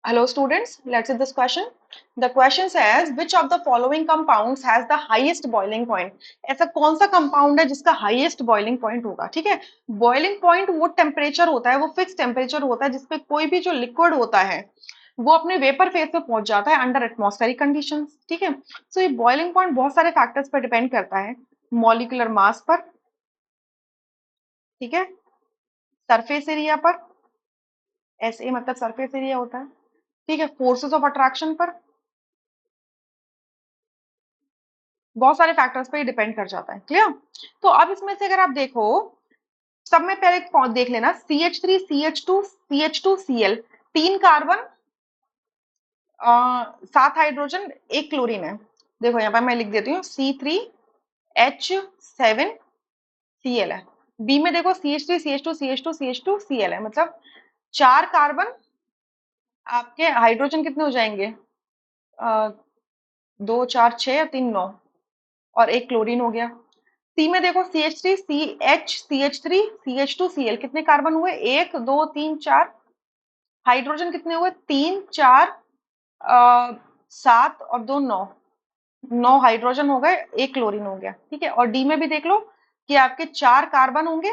Hello students, let's see this question. The question says which of the following compounds has the highest boiling point? ऐसा कौन सा compound है जिसका highest boiling point होगा? ठीक है, बॉइलिंग पॉइंट वो टेम्परेचर होता है, वो फिक्स टेम्परेचर होता है जिसपे कोई भी जो लिक्विड होता है वो अपने वेपर फेज पे पहुंच जाता है अंडर एटमॉस्फेरिक कंडीशंस। ठीक है, सो ये बॉइलिंग पॉइंट बहुत सारे फैक्टर्स पर डिपेंड करता है, मॉलिक्यूलर मास पर, ठीक है, सरफेस एरिया पर, एसए मतलब सरफेस एरिया होता है, ठीक है, फोर्सेस ऑफ अट्रैक्शन पर, बहुत सारे फैक्टर्स पे डिपेंड कर जाता है। क्लियर? तो अब इसमें से अगर आप देखो, सब में पहले देख लेना, CH3 CH2 CH2Cl, 3 carbon, 7 hydrogen, 1 chlorine है। देखो यहाँ पर मैं लिख देती हूँ C3H7Cl है। बी में देखो CH3 CH2 CH2 CH2Cl है, मतलब 4 कार्बन, आपके हाइड्रोजन कितने हो जाएंगे, 2 4 6 3 9, और 1 क्लोरीन हो गया। सी में देखो CH3 CH3 CH2Cl, कितने कार्बन हुए, 1 2 3 4, हाइड्रोजन कितने हुए, 3 4, 7 और 2 9, 9 हाइड्रोजन हो गए, 1 क्लोरीन हो गया। ठीक है, और डी में भी देख लो कि आपके 4 कार्बन होंगे,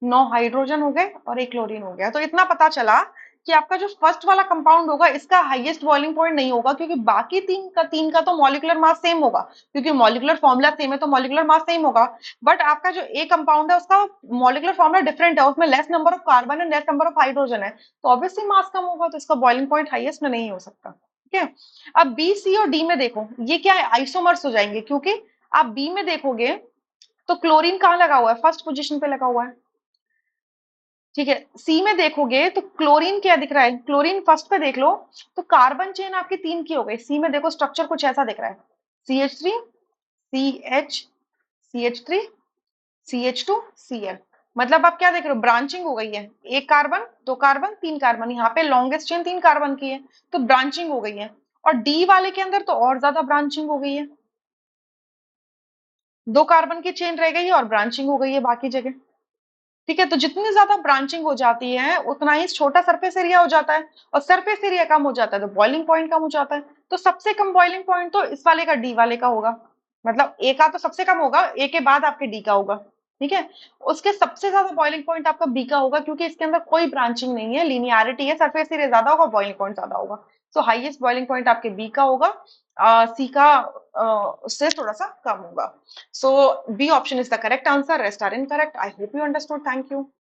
9 हाइड्रोजन हो गए और 1 क्लोरीन हो गया। तो इतना पता चला कि आपका जो फर्स्ट वाला कंपाउंड होगा इसका हाईएस्ट बॉइलिंग पॉइंट नहीं होगा, क्योंकि बाकी तीन का तो मॉलिक्यूलर मास सेम होगा, क्योंकि मॉलिक्यूलर फॉर्मूला सेम है तो मॉलिक्यूलर मास सेम होगा। बट आपका जो ए कंपाउंड है उसका मॉलिक्यूलर फॉर्मूला डिफरेंट है, उसमें less number of carbon and less number of hydrogen है, तो ऑब्वियसली मास कम होगा, तो इसका बॉइलिंग पॉइंट हाईएस्ट में नहीं हो सकता। ठीक है, अब बी सी और डी में देखो, ये क्या है, आइसोमर्स हो जाएंगे, क्योंकि आप बी में देखोगे तो क्लोरीन कहाँ लगा हुआ है, फर्स्ट पोजीशन पे लगा हुआ है। ठीक है, सी में देखोगे तो क्लोरीन क्या दिख रहा है, क्लोरीन फर्स्ट पे देख लो, तो कार्बन चेन आपकी 3 की हो गई। सी में देखो स्ट्रक्चर कुछ ऐसा दिख रहा है, CH3 CH CH3 CH2Cl, मतलब आप क्या देख रहे हो, ब्रांचिंग हो गई है, 1 कार्बन 2 कार्बन 3 कार्बन, यहाँ पे लॉन्गेस्ट चेन 3 कार्बन की है तो ब्रांचिंग हो गई है। और डी वाले के अंदर तो और ज्यादा ब्रांचिंग हो गई है, 2 कार्बन की चेन रह गई है और ब्रांचिंग हो गई है बाकी जगह। ठीक है, तो जितनी ज्यादा ब्रांचिंग हो जाती है उतना ही छोटा सरफेस एरिया हो जाता है, और सरफेस एरिया कम हो जाता है तो बॉइलिंग पॉइंट कम हो जाता है। तो सबसे कम बॉइलिंग पॉइंट तो इस वाले का, डी वाले का होगा, मतलब ए का तो सबसे कम होगा, ए के बाद आपके डी का होगा। ठीक है, उसके सबसे ज्यादा बॉइलिंग पॉइंट आपका बी का होगा, क्योंकि इसके अंदर कोई ब्रांचिंग नहीं है, लिनियरिटी है, सरफेस एरिया ज्यादा होगा, बॉइलिंग पॉइंट ज्यादा होगा। सो हाईएस्ट बॉइलिंग पॉइंट आपके बी का होगा, सी का उससे थोड़ा सा कम होगा। So B option is the correct answer. Rest are incorrect. I hope you understood. Thank you.